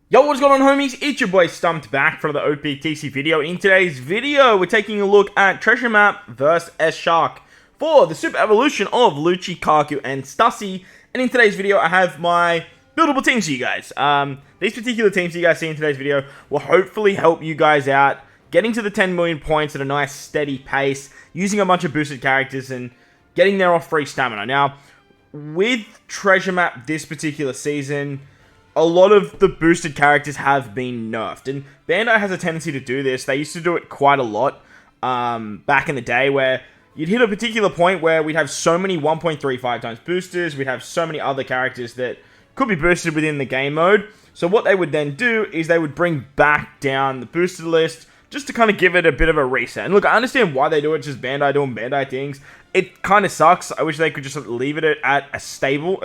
Yo, what's going on, homies? It's your boy Stumped back for the OPTC video. In today's video, we're taking a look at Treasure Map vs S-Shark for the Super Evolution of Lucario and Stussy. And in today's video, I have my buildable teams for you guys. These particular teams you guys see in today's video will hopefully help you guys out getting to the 10 million points at a nice steady pace, using a bunch of boosted characters and getting there off free stamina. Now, with Treasure Map this particular season, a lot of the boosted characters have been nerfed, and Bandai has a tendency to do this. They used to do it quite a lot back in the day, where you'd hit a particular point where we'd have so many 1.35 times boosters, we'd have so many other characters that could be boosted within the game mode. So what they would then do is they would bring back down the boosted list just to kind of give it a bit of a reset. And look, I understand why they do it, just Bandai doing Bandai things. It kind of sucks. I wish they could just leave it at a staple,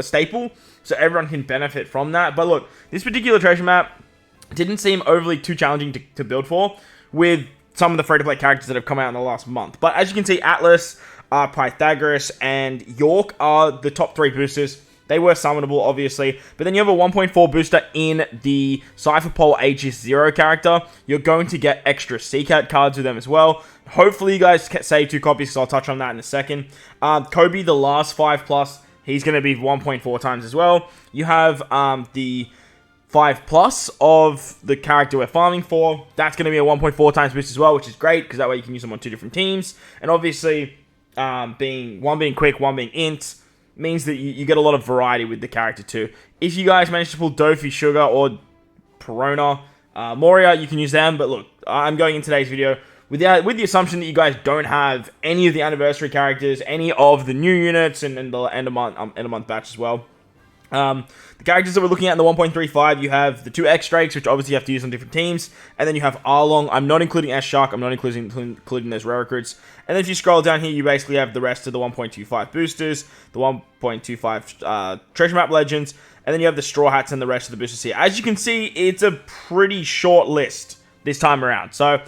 so everyone can benefit from that. But look, this particular treasure map didn't seem overly too challenging to build for, with some of the free-to-play characters that have come out in the last month. But as you can see, Atlas, Pythagoras, and York are the top 3 boosters. They were summonable, obviously. But then you have a 1.4 booster in the Cypherpole Aegis 0 character. You're going to get extra Seacat cards with them as well. Hopefully you guys save 2 copies, because I'll touch on that in a second. Kobe, the last 5+, he's going to be 1.4 times as well. You have the 5+ of the character we're farming for. That's going to be a 1.4 times boost as well, which is great, because that way you can use them on 2 different teams. And obviously, one being quick, one being int, means that you get a lot of variety with the character too. If you guys manage to pull Dofi, Sugar, or Perona, Moria, you can use them. But look, I'm going in today's video with the assumption that you guys don't have any of the anniversary characters, any of the new units, and the end of month batch as well. The characters that we're looking at in the 1.35, you have the 2 X-Drakes, which obviously you have to use on different teams, and then you have Arlong. I'm not including S-Shark, I'm not including those rare recruits. And then if you scroll down here, you basically have the rest of the 1.25 boosters, the 1.25 Treasure Map Legends, and then you have the Straw Hats and the rest of the boosters here. As you can see, it's a pretty short list this time around. So,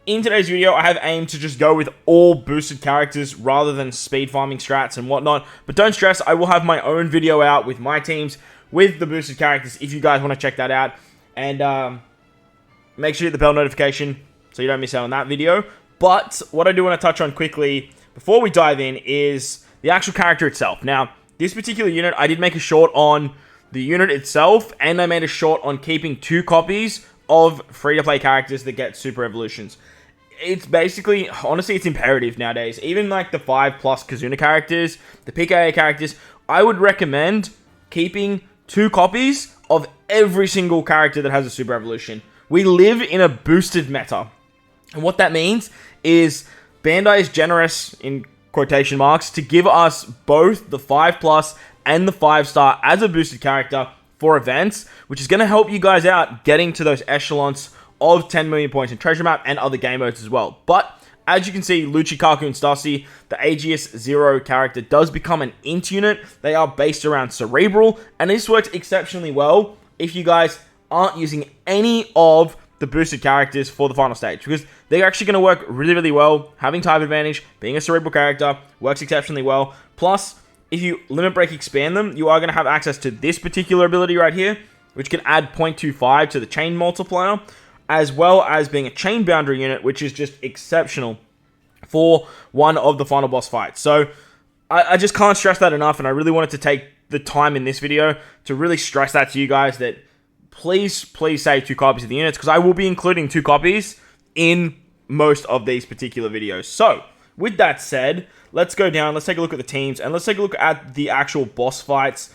in today's video, I have aimed to just go with all boosted characters rather than speed farming strats and whatnot. But don't stress, I will have my own video out with my teams with the boosted characters if you guys want to check that out. And make sure you hit the bell notification so you don't miss out on that video. But what I do want to touch on quickly before we dive in is the actual character itself. Now, this particular unit, I did make a short on the unit itself, and I made a short on keeping 2 copies of free-to-play characters that get super evolutions. It's basically, honestly, it's imperative nowadays. Even like the 5+ Kazuna characters, the PKA characters, I would recommend keeping 2 copies of every single character that has a super evolution. We live in a boosted meta. And what that means is Bandai is generous, in quotation marks, to give us both the 5+ and the 5-star as a boosted character for events, which is going to help you guys out getting to those echelons of 10 million points in Treasure Map and other game modes as well. But as you can see, Lucario and Stussy, the Aegis 0 character does become an int unit. They are based around Cerebral, and this works exceptionally well if you guys aren't using any of the boosted characters for the final stage, because they're actually going to work really, really well. Having type advantage, being a Cerebral character, works exceptionally well. Plus, if you limit break expand them, you are going to have access to this particular ability right here, which can add 0.25 to the chain multiplier, as well as being a chain boundary unit, which is just exceptional for one of the final boss fights. So I just can't stress that enough, and I really wanted to take the time in this video to really stress that to you guys, that please save 2 copies of the units, because I will be including 2 copies in most of these particular videos. So with that said, let's go down, let's take a look at the teams, and let's take a look at the actual boss fights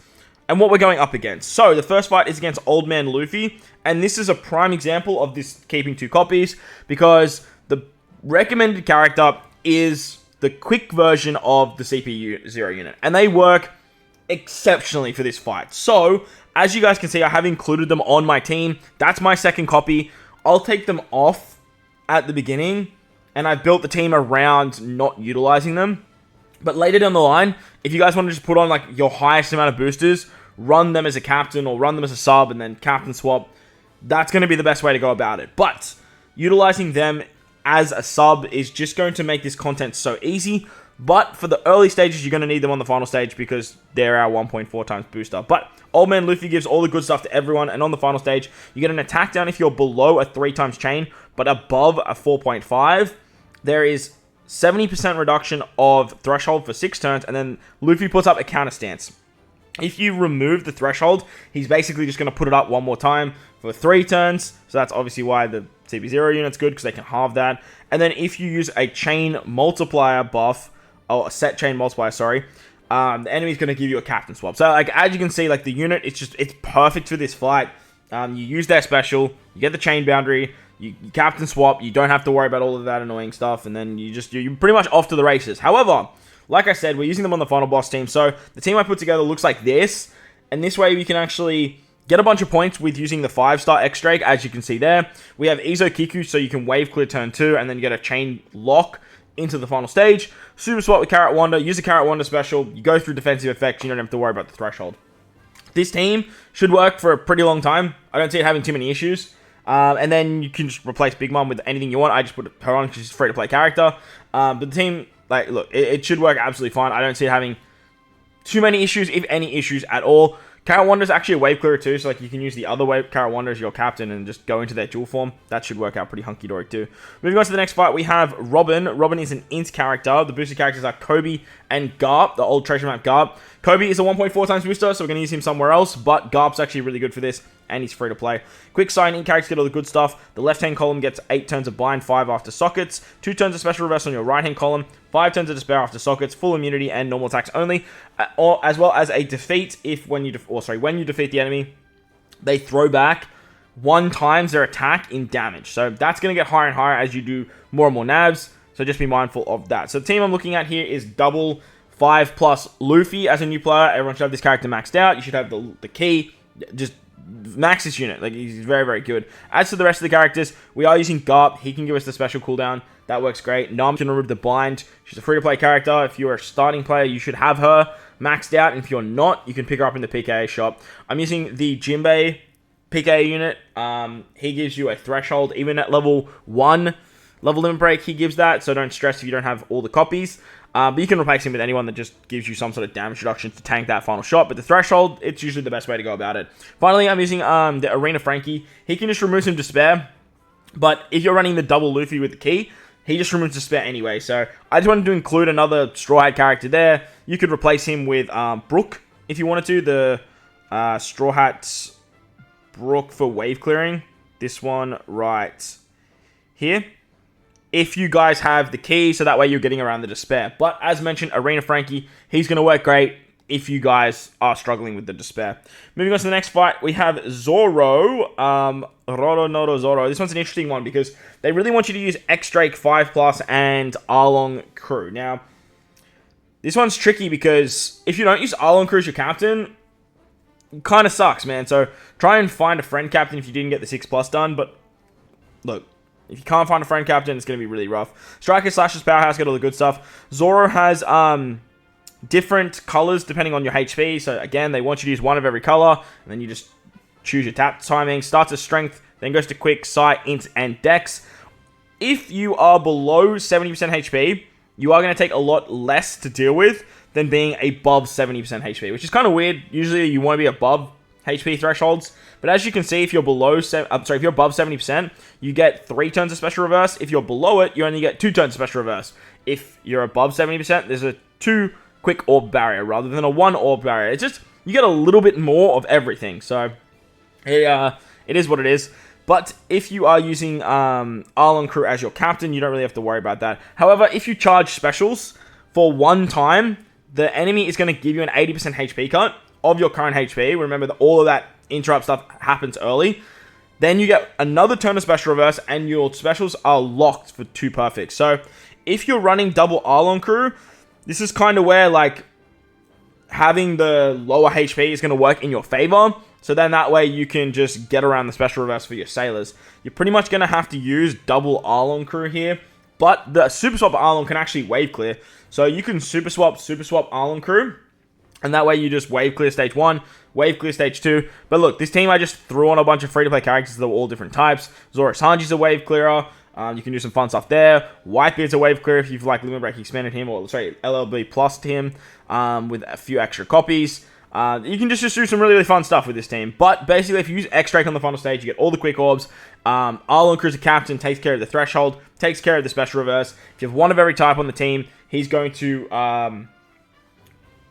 and what we're going up against. So, the first fight is against Old Man Luffy, and this is a prime example of this keeping 2 copies, because the recommended character is the quick version of the CPU 0 unit, and they work exceptionally for this fight. So, as you guys can see, I have included them on my team. That's my second copy. I'll take them off at the beginning, and I've built the team around not utilizing them. But later down the line, if you guys want to just put on like your highest amount of boosters, run them as a captain or run them as a sub and then captain swap, that's going to be the best way to go about it. But utilizing them as a sub is just going to make this content so easy. But for the early stages, you're going to need them on the final stage because they're our 1.4 times booster. But Old Man Luffy gives all the good stuff to everyone. And on the final stage, you get an attack down if you're below a 3 times chain, but above a 4.5. There is 70% reduction of threshold for 6 turns. And then Luffy puts up a counter stance. If you remove the threshold, he's basically just going to put it up one more time for 3 turns. So that's obviously why the CP0 unit's good, because they can halve that. And then if you use a chain multiplier buff, a set chain multiplier, sorry, the enemy's going to give you a captain swap. So, like, as you can see, like, the unit, it's perfect for this fight. You use their special, you get the chain boundary, you captain swap, you don't have to worry about all of that annoying stuff, and then you're pretty much off to the races. However, like I said, we're using them on the final boss team, so the team I put together looks like this, and this way we can actually get a bunch of points with using the 5-star X-Drake, as you can see there. We have Izo Kiku, so you can wave clear turn 2, and then you get a chain lock into the final stage. Super swap with Carrot Wonder, use a Carrot Wonder special, you go through defensive effects, you don't have to worry about the threshold. This team should work for a pretty long time. I don't see it having too many issues. And then you can just replace Big Mom with anything you want. I just put her on because she's a free-to-play character. But the team, like, look, it should work absolutely fine. I don't see it having too many issues, if any issues at all. Carrot Wonder is actually a wave clearer too, so like you can use the other wave Carrot Wonder as your captain and just go into their dual form. That should work out pretty hunky-dory too. Moving on to the next fight, we have Robin. Robin is an int character. The boosted characters are Kobe and Garp, the old treasure map Garp. Kobe is a 1.4 times booster, so we're going to use him somewhere else, but Garp's actually really good for this, and he's free to play. Quick sign, int characters get all the good stuff. The left-hand column gets 8 turns of bind, 5 after sockets, 2 turns of special reverse on your right-hand column, 5 turns of despair after sockets, full immunity and normal attacks only, or as well as a defeat when you defeat the enemy, they throw back 1 times their attack in damage. So that's going to get higher and higher as you do more and more nabs, so just be mindful of that. So the team I'm looking at here is double 5+ Luffy as a new player. Everyone should have this character maxed out. You should have the key. Just max this unit. Like, he's very, very good. As for the rest of the characters, we are using Garp. He can give us the special cooldown. That works great. Nam can remove the bind. She's a free-to-play character. If you're a starting player, you should have her maxed out. And if you're not, you can pick her up in the PKA shop. I'm using the Giampier PKA unit. He gives you a threshold. Even at level 1, level limit break, he gives that. So don't stress if you don't have all the copies. But you can replace him with anyone that just gives you some sort of damage reduction to tank that final shot. But the threshold, it's usually the best way to go about it. Finally, I'm using the Arena Frankie. He can just remove some despair. But if you're running the double Luffy with the key, he just removes despair anyway. So I just wanted to include another Straw Hat character there. You could replace him with Brook if you wanted to. The Straw Hat Brook for wave clearing. This one right here. If you guys have the key, so that way you're getting around the despair. But as mentioned, Arena Frankie, he's going to work great if you guys are struggling with the despair. Moving on to the next fight, we have Zoro. Roro Zoro. This one's an interesting one because they really want you to use X-Drake 5+ and Arlong Crew. Now, this one's tricky because if you don't use Arlong Crew as your captain, it kind of sucks, man. So try and find a friend captain if you didn't get the 6+ done. But look, if you can't find a friend captain, it's going to be really rough. Striker Slash's Powerhouse, get all the good stuff. Zoro has different colors depending on your HP. So again, they want you to use one of every color. And then you just choose your tap timing. Starts as Strength, then goes to Quick, Sight, Int, and Dex. If you are below 70% HP, you are going to take a lot less to deal with than being above 70% HP, which is kind of weird. Usually you want to be above HP thresholds. But as you can see, if you're above 70%, you get 3 turns of special reverse. If you're below it, you only get 2 turns of special reverse. If you're above 70%, there's a 2 quick orb barrier rather than a 1 orb barrier. It's just, you get a little bit more of everything. So, it is what it is. But if you are using Arlong Crew as your captain, you don't really have to worry about that. However, if you charge specials for 1 time, the enemy is going to give you an 80% HP cut of your current HP. Remember that all of that interrupt stuff happens early. Then you get another turn of special reverse, and your specials are locked for 2 perfect. So if you're running double Arlong Crew, this is kind of where, like, having the lower HP is going to work in your favor. So then that way you can just get around the special reverse for your sailors. You're pretty much going to have to use double Arlong Crew here. But the Super Swap Arlong can actually wave clear. So you can Super Swap Arlong Crew. And that way you just wave clear stage 1, wave clear stage 2. But look, this team I just threw on a bunch of free-to-play characters that were all different types. Zoro Sanji's a wave clearer. You can do some fun stuff there. Whitebeard's a wave clear if you've like Limit Break expanded him, or sorry, LLB plus him with a few extra copies. You can just do some really fun stuff with this team. But basically, if you use X-Drake on the final stage, you get all the quick orbs. Arlon Crew's a captain, takes care of the threshold, takes care of the special reverse. If you have one of every type on the team, he's going to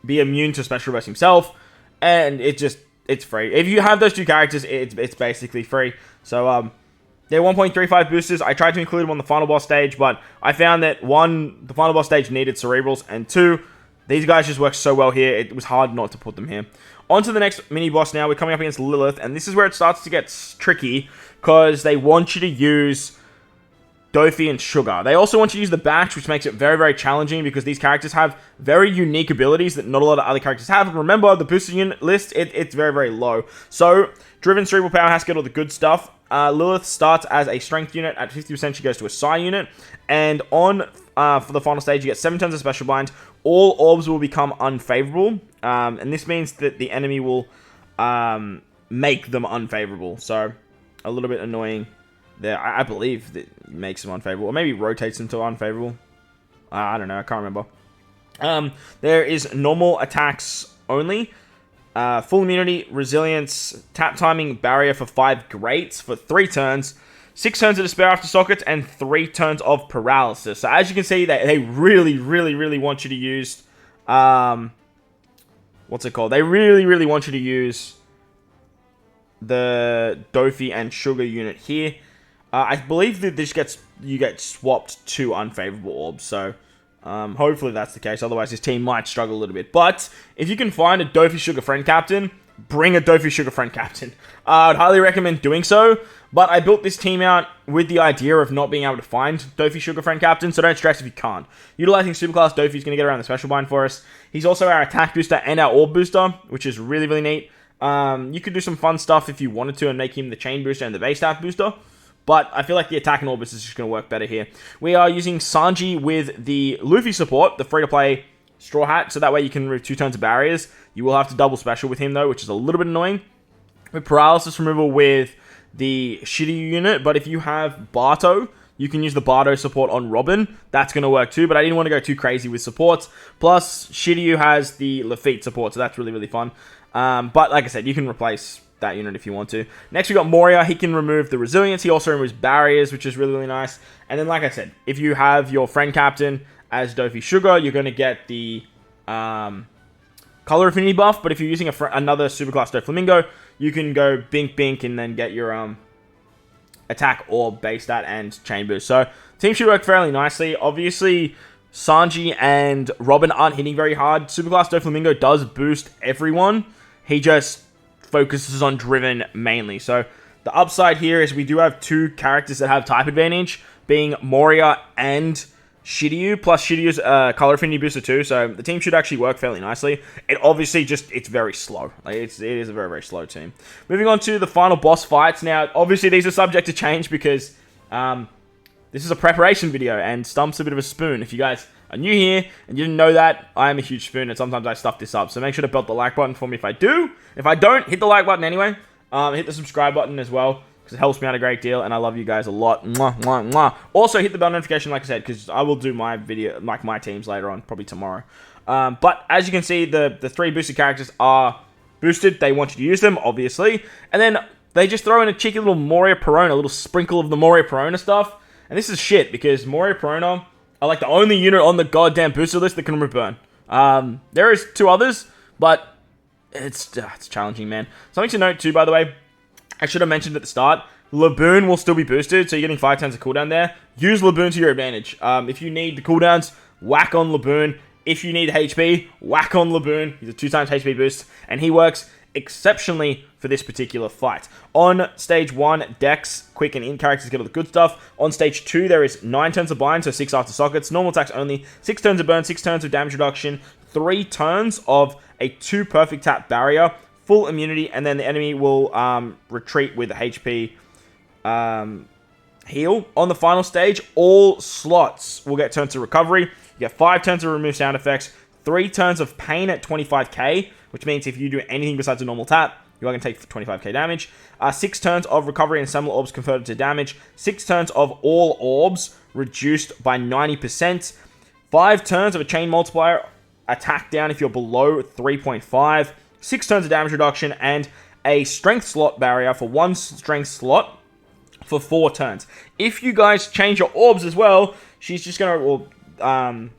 be immune to special reverse himself. And it's free. If you have those two characters, it's basically free. So, they're 1.35 boosters. I tried to include them on the final boss stage, but I found that one, the final boss stage needed cerebrals, and two, these guys just work so well here, it was hard not to put them here. On to the next mini-boss now. We're coming up against Lilith, and this is where it starts to get tricky, because they want you to use Dofi and Sugar. They also want you to use the Batch, which makes it very challenging, because these characters have very unique abilities that not a lot of other characters have. And remember, the booster unit list, it's very low. So, Driven Cerebral Power has to get all the good stuff. Lilith starts as a strength unit. At 50%, she goes to a Psi unit. And on for the final stage, you get 7 turns of Special Blind. All orbs will become unfavorable. And this means that the enemy will make them unfavorable. So, a little bit annoying there. I believe that it makes them unfavorable. Or maybe rotates them to unfavorable. I don't know. I can't remember. There is normal attacks only. Full immunity, resilience, tap timing, barrier for 5 greats for 3 turns, 6 turns of despair after sockets, and 3 turns of paralysis. So as you can see, they really want you to use, what's it called? They really want you to use the Dofi and Sugar unit here. I believe that you get swapped to unfavorable orbs, so hopefully that's the case. Otherwise, this team might struggle a little bit. But if you can find a Dofi Sugar friend captain, bring a Dofi Sugar friend captain. I'd highly recommend doing so. But I built this team out with the idea of not being able to find Dofi Sugar friend captain, so don't stress if you can't. Utilizing Superclass Dofi is going to get around the special bind for us. He's also our attack booster and our orb booster, which is really neat. You could do some fun stuff if you wanted to and make him the chain booster and the base stat booster. But I feel like the attack and orbis is just going to work better here. We are using Sanji with the Luffy support, the free-to-play Straw Hat, so that way you can remove 2 turns of barriers. You will have to double special with him, though, which is a little bit annoying. With paralysis removal with the Shiryu unit, but if you have Barto, you can use the Barto support on Robin. That's going to work too, but I didn't want to go too crazy with supports. Plus, Shiryu has the Lafitte support, so that's really fun. But like I said, you can replace that unit if you want to. Next, we got Moria. He can remove the resilience. He also removes barriers, which is really nice. And then, like I said, if you have your friend captain as Dofi Sugar, you're going to get the color affinity buff. But if you're using another Superclass Doflamingo, you can go Bink and then get your attack or base stat and chain boost. So, team should work fairly nicely. Obviously, Sanji and Robin aren't hitting very hard. Superclass Doflamingo does boost everyone. He just focuses on Driven mainly. So the upside here is we do have 2 characters that have type advantage, being Moria and Shiryu, plus Shiryu's color affinity booster too. So the team should actually work fairly nicely. It obviously it's very slow. Like it is a very slow team. Moving on to the final boss fights. Now, obviously these are subject to change because this is a preparation video and Stump's a bit of a spoon. If you guys are new here and you didn't know that, I am a huge spoon and sometimes I stuff this up. So make sure to belt the like button for me if I do. If I don't, hit the like button anyway. Hit the subscribe button as well because it helps me out a great deal and I love you guys a lot. Mwah. Also, hit the bell notification like I said because I will do my video, like my teams later on, probably tomorrow. But as you can see, the 3 boosted characters are boosted. They want you to use them, obviously. And then they just throw in a cheeky little Moria Perona, a little sprinkle of the Moria Perona stuff. And this is shit because Moria Perona are like the only unit on the goddamn booster list that can remove burn. There is 2 others, but it's challenging, man. Something to note too, by the way, I should have mentioned at the start, Laboon will still be boosted, so you're getting 5 turns of cooldown there. Use Laboon to your advantage. If you need the cooldowns, whack on Laboon. If you need HP, whack on Laboon. He's a 2 times HP boost, and he works exceptionally for this particular fight. On stage 1, Dex, Quick, and In characters get all the good stuff. On stage 2, there is 9 turns of bind, so 6 after sockets. Normal attacks only. 6 turns of burn, 6 turns of damage reduction, 3 turns of a 2 perfect tap barrier, full immunity, and then the enemy will retreat with HP heal. On the final stage, all slots will get turns of recovery. You get 5 turns to remove sound effects, 3 turns of pain at 25k, which means if you do anything besides a normal tap, you are going to take 25k damage. 6 turns of recovery and similar orbs converted to damage. 6 turns of all orbs reduced by 90%. 5 turns of a chain multiplier, attack down if you're below 3.5. 6 turns of damage reduction, and a strength slot barrier for 1 strength slot for 4 turns. If you guys change your orbs as well, she's just going to,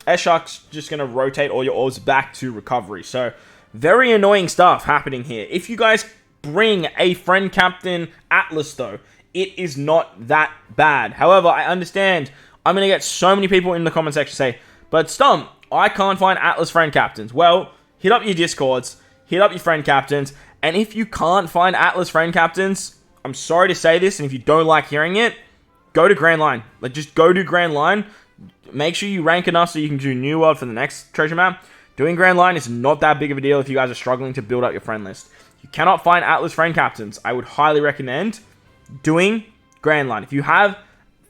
S-Shark's just going to rotate all your orbs back to recovery. So, very annoying stuff happening here. If you guys bring a friend captain Atlas, though, it is not that bad. However, I understand I'm going to get so many people in the comment section say, but Stump, I can't find Atlas friend captains. Well, hit up your Discords, hit up your friend captains, and if you can't find Atlas friend captains, I'm sorry to say this, and if you don't like hearing it, go to Grand Line. Like, just go to Grand Line. Make sure you rank enough so you can do New World for the next treasure map. Doing Grand Line is not that big of a deal if you guys are struggling to build up your friend list. If you cannot find Atlas friend captains, I would highly recommend doing Grand Line. If you have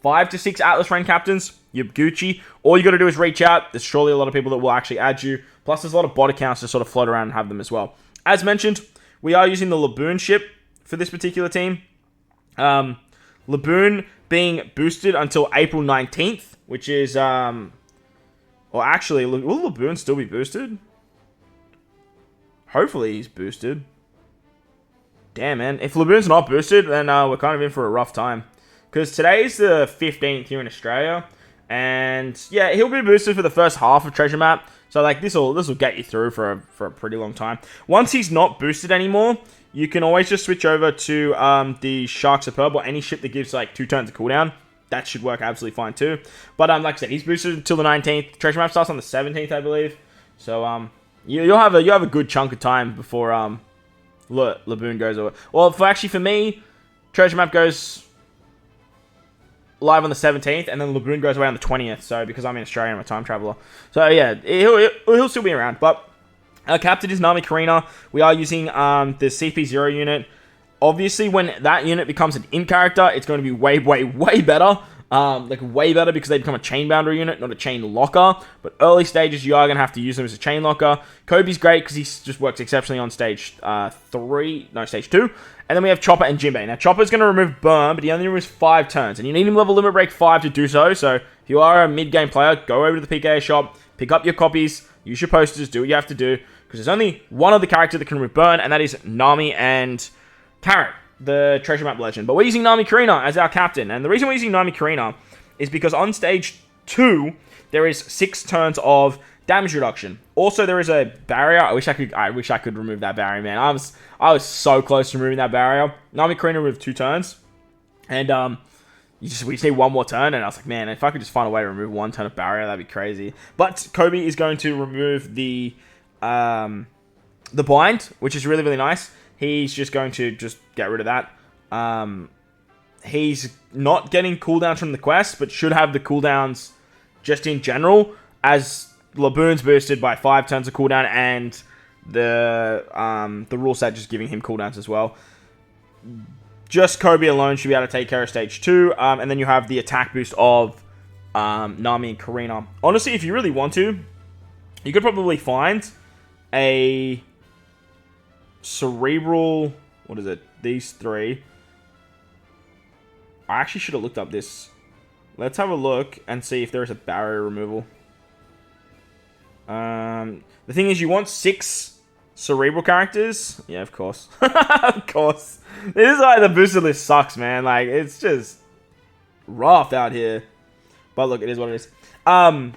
5 to 6 Atlas friend captains, you're Gucci. All you got to do is reach out. There's surely a lot of people that will actually add you. Plus, there's a lot of bot accounts to sort of float around and have them as well. As mentioned, we are using the Laboon ship for this particular team. Laboon being boosted until April 19th, which is, or actually, will Laboon still be boosted? Hopefully he's boosted. Damn, man. If Laboon's not boosted, then we're kind of in for a rough time. Because today's the 15th here in Australia. And, yeah, he'll be boosted for the first half of Treasure Map. So, like, this will get you through for a pretty long time. Once he's not boosted anymore, you can always just switch over to the Shark Superb or any ship that gives, like, 2 turns of cooldown. That should work absolutely fine, too. But, like I said, he's boosted until the 19th. Treasure Map starts on the 17th, I believe. So, you'll have a good chunk of time before, Laboon goes away. Well, for me, Treasure Map goes live on the 17th, and then Laboon goes away on the 20th. So, because I'm in Australia, I'm a time traveler. So, yeah, he'll still be around. But our captain is Nami Karina. We are using the CP0 unit. Obviously, when that unit becomes an in character, it's going to be way, way, way better. Way better because they become a chain boundary unit, not a chain locker. But early stages, you are going to have to use them as a chain locker. Kobe's great because he just works exceptionally on stage 2. And then we have Chopper and Jimbei. Now, Chopper's going to remove Burn, but he only removes 5 turns. And you need him level Limit Break 5 to do so. So, if you are a mid-game player, go over to the PKA shop, pick up your copies, use your posters, do what you have to do. Because there's only one other character that can remove Burn, and that is Nami and Carrot, the Treasure Map legend. But we're using Nami Karina as our captain. And the reason we're using Nami Karina is because on stage 2, there is 6 turns of damage reduction. Also, there is a barrier. I wish I could remove that barrier, man. I was so close to removing that barrier. Nami Karina removed 2 turns. And we just need one more turn. And I was like, man, if I could just find a way to remove 1 turn of barrier, that'd be crazy. But Kobe is going to remove the bind, which is really, really nice. He's just going to just get rid of that. He's not getting cooldowns from the quest, but should have the cooldowns just in general, as Laboon's boosted by 5 turns of cooldown, and the rule set just giving him cooldowns as well. Just Kobe alone should be able to take care of stage 2, and then you have the attack boost of Nami and Karina. Honestly, if you really want to, you could probably find a cerebral, what is it? These 3. I actually should have looked up this. Let's have a look and see if there is a barrier removal. The thing is, you want 6 cerebral characters. Yeah, of course. Of course. This is why the booster list sucks, man. Like, it's just rough out here. But look, it is what it is. Yeah,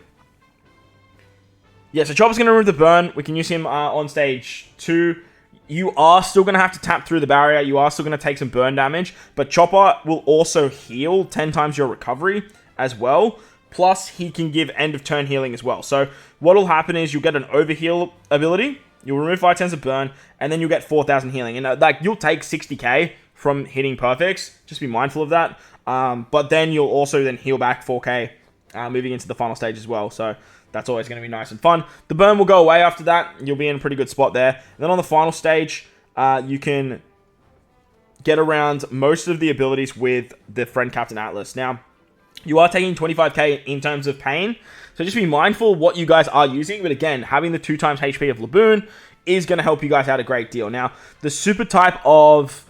so Chopper's going to remove the burn. We can use him on stage 2. You are still going to have to tap through the barrier. You are still going to take some burn damage. But Chopper will also heal 10 times your recovery as well. Plus, he can give end of turn healing as well. So, what will happen is you'll get an overheal ability. You'll remove 5 turns of burn. And then you'll get 4,000 healing. And you'll take 60k from hitting perfects. Just be mindful of that. But then you'll also then heal back 4k moving into the final stage as well. So, that's always going to be nice and fun. The burn will go away after that. You'll be in a pretty good spot there. And then on the final stage, you can get around most of the abilities with the friend Captain Atlas. Now, you are taking 25k in terms of pain. So just be mindful what you guys are using. But again, having the 2 times HP of Laboon is going to help you guys out a great deal. Now, the super type of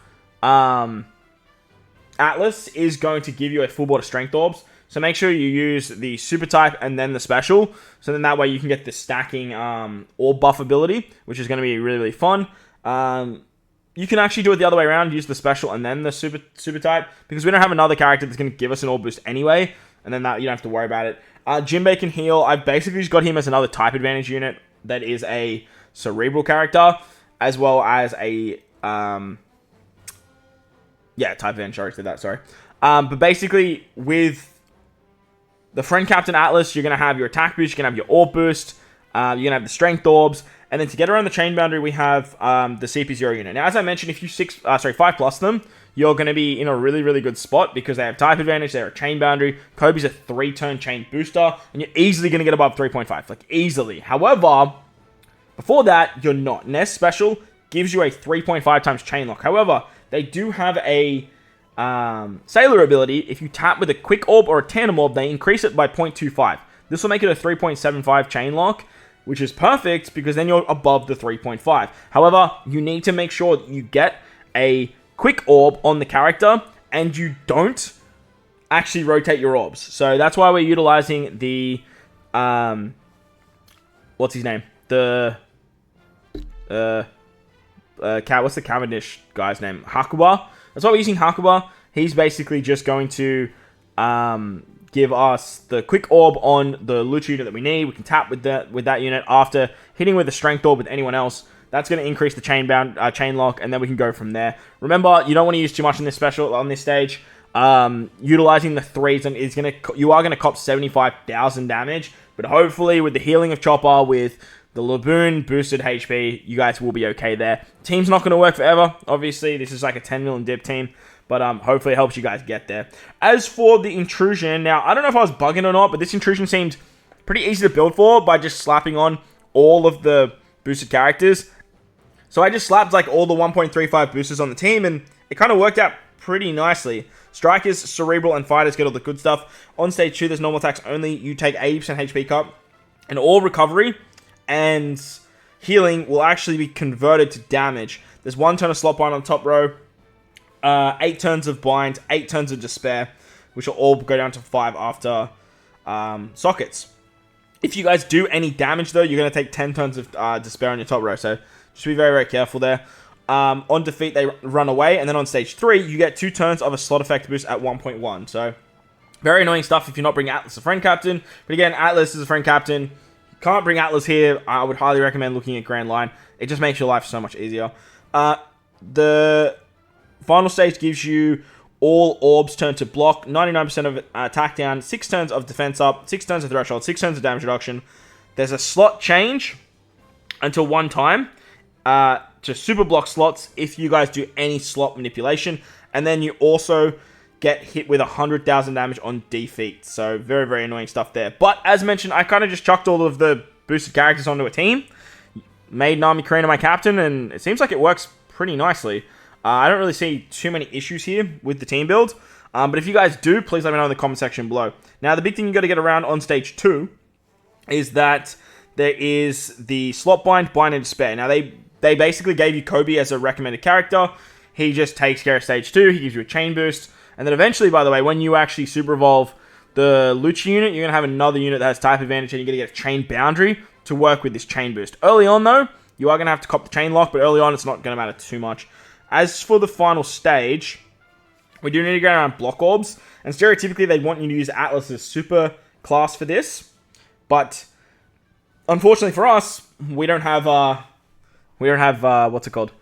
Atlas is going to give you a full board of strength orbs. So make sure you use the super type and then the special. So then that way you can get the stacking orb buff ability, which is going to be really, really fun. You can actually do it the other way around, use the special and then the super type, because we don't have another character that's going to give us an orb boost anyway, and then that you don't have to worry about it. Jimbei can heal. I've basically just got him as another type advantage unit that is a cerebral character, as well as a type advantage. I already said that, sorry. But basically, with the friend captain Atlas, you're going to have your attack boost, you're going to have your orb boost, you're going to have the strength orbs, and then to get around the chain boundary, we have the CP0 unit. Now, as I mentioned, if you 5+ them, you're going to be in a really, really good spot because they have type advantage, they're a chain boundary. Kobe's a 3-turn chain booster, and you're easily going to get above 3.5, like easily. However, before that, you're not. Nest Special gives you a 3.5 times chain lock. However, they do have a Sailor ability. If you tap with a quick orb or a tandem orb, they increase it by 0.25. This will make it a 3.75 chain lock, which is perfect because then you're above the 3.5. However, you need to make sure that you get a quick orb on the character and you don't actually rotate your orbs. So that's why we're utilizing the what's his name? The what's the Cavendish guy's name? Hakuba. That's why we're using Hakuba. He's basically just going to give us the quick orb on the Lucha unit that we need. We can tap with that unit after hitting with the strength orb with anyone else. That's going to increase the chain lock, and then we can go from there. Remember, you don't want to use too much on this special on this stage. Utilizing the 3s you are going to cop 75,000 damage, but hopefully with the healing of Chopper, with the Laboon boosted HP, you guys will be okay there. Team's not going to work forever. Obviously, this is like a 10 million dip team, but hopefully it helps you guys get there. As for the intrusion, now I don't know if I was bugging or not, but this intrusion seemed pretty easy to build for by just slapping on all of the boosted characters. So I just slapped like all the 1.35 boosters on the team, and it kind of worked out pretty nicely. Strikers, Cerebral, and Fighters get all the good stuff. On stage 2, there's normal attacks only. You take 80% HP cut, and all recovery and healing will actually be converted to damage. There's 1 turn of Slot Bind on the top row, 8 turns of Bind, 8 turns of Despair, which will all go down to 5 after Sockets. If you guys do any damage, though, you're going to take 10 turns of Despair on your top row, so just be very, very careful there. On defeat, they run away, and then on stage 3, you get 2 turns of a slot effect boost at 1.1. So, very annoying stuff if you're not bringing Atlas as a friend captain. But again, Atlas is a friend captain. Can't bring Atlas here. I would highly recommend looking at Grand Line. It just makes your life so much easier. The final stage gives you all orbs turn to block, 99% of attack down, 6 turns of defense up, 6 turns of threshold, 6 turns of damage reduction. There's a slot change until 1 time. To super block slots if you guys do any slot manipulation, and then you also get hit with 100,000 damage on defeat. So very, very annoying stuff there. But as mentioned, I kind of just chucked all of the boosted characters onto a team, made Nami Karina my captain, and it seems like it works pretty nicely. I don't really see too many issues here with the team build, but if you guys do, please let me know in the comment section below. Now, the big thing you got to get around on stage 2 is that there is the Slot Bind, Bind, and Despair. Now, they basically gave you Kobe as a recommended character. He just takes care of stage 2. He gives you a chain boost. And then eventually, by the way, when you actually super evolve the Lucha unit, you're going to have another unit that has type advantage, and you're going to get a chain boundary to work with this chain boost. Early on, though, you are going to have to cop the chain lock, but early on, it's not going to matter too much. As for the final stage, we do need to go around block orbs. And stereotypically, they want you to use Atlas's super class for this. But unfortunately for us, we don't have what's it called?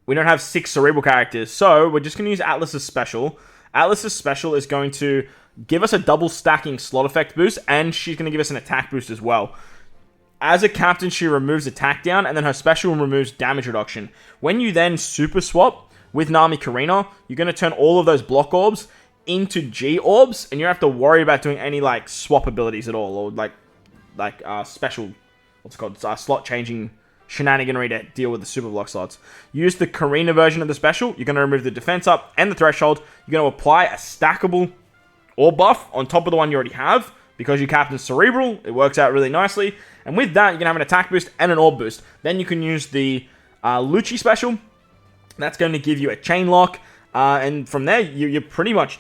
We don't have 6 cerebral characters, so we're just going to use Atlas's special. Atlas's special is going to give us a double stacking slot effect boost, and she's going to give us an attack boost as well. As a captain, she removes attack down, and then her special removes damage reduction. When you then super swap with Nami Karina, you're going to turn all of those block orbs into G orbs, and you don't have to worry about doing any like swap abilities at all, or like special, what's it called, slot changing shenaniganry to deal with the super block slots. Use the Karina version of the special. You're going to remove the defense up and the threshold. You're going to apply a stackable orb buff on top of the one you already have because you captain Cerebral, it works out really nicely. And with that, you can have an attack boost and an orb boost. Then you can use the Lucci special. That's going to give you a chain lock. And from there, you're pretty much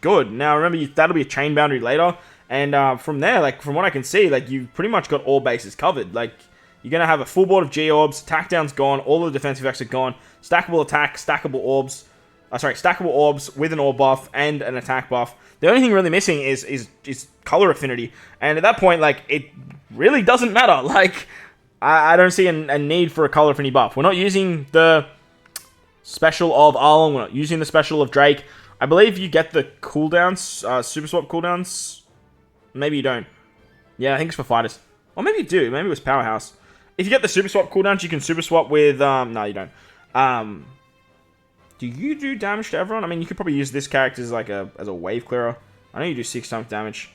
good. Now, remember, that'll be a chain boundary later. And from there, like, from what I can see, like, you've pretty much got all bases covered. Like, you're going to have a full board of G-Orbs, attack down's gone, all the defensive effects are gone, stackable attack, stackable orbs, stackable orbs with an orb buff and an attack buff. The only thing really missing is color affinity. And at that point, like, it really doesn't matter. Like, I don't see a need for a color affinity buff. We're not using the special of Arlong, we're not using the special of Drake. I believe you get the cooldowns, Super Swap cooldowns. Maybe you don't. Yeah, I think it's for fighters. Or maybe you do. Maybe it was Powerhouse. If you get the Super Swap cooldowns, you can Super Swap with... no, you don't. Do you do damage to everyone? I mean, you could probably use this character as like as a wave clearer. I know you do 6 times damage.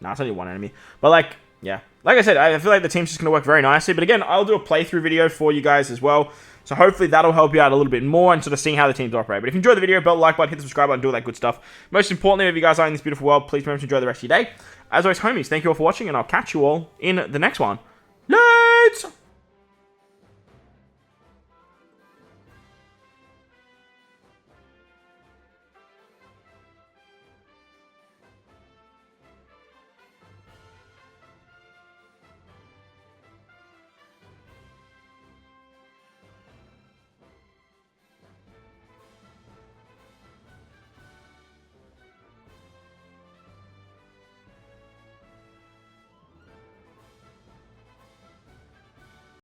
Nah, it's only one enemy. But like, yeah. Like I said, I feel like the team's just going to work very nicely. But again, I'll do a playthrough video for you guys as well. So hopefully that'll help you out a little bit more and sort of seeing how the teams operate. But if you enjoyed the video, bell like button, hit the subscribe button, do all that good stuff. Most importantly, if you guys are in this beautiful world, please remember to enjoy the rest of your day. As always, homies, thank you all for watching, and I'll catch you all in the next one. Let's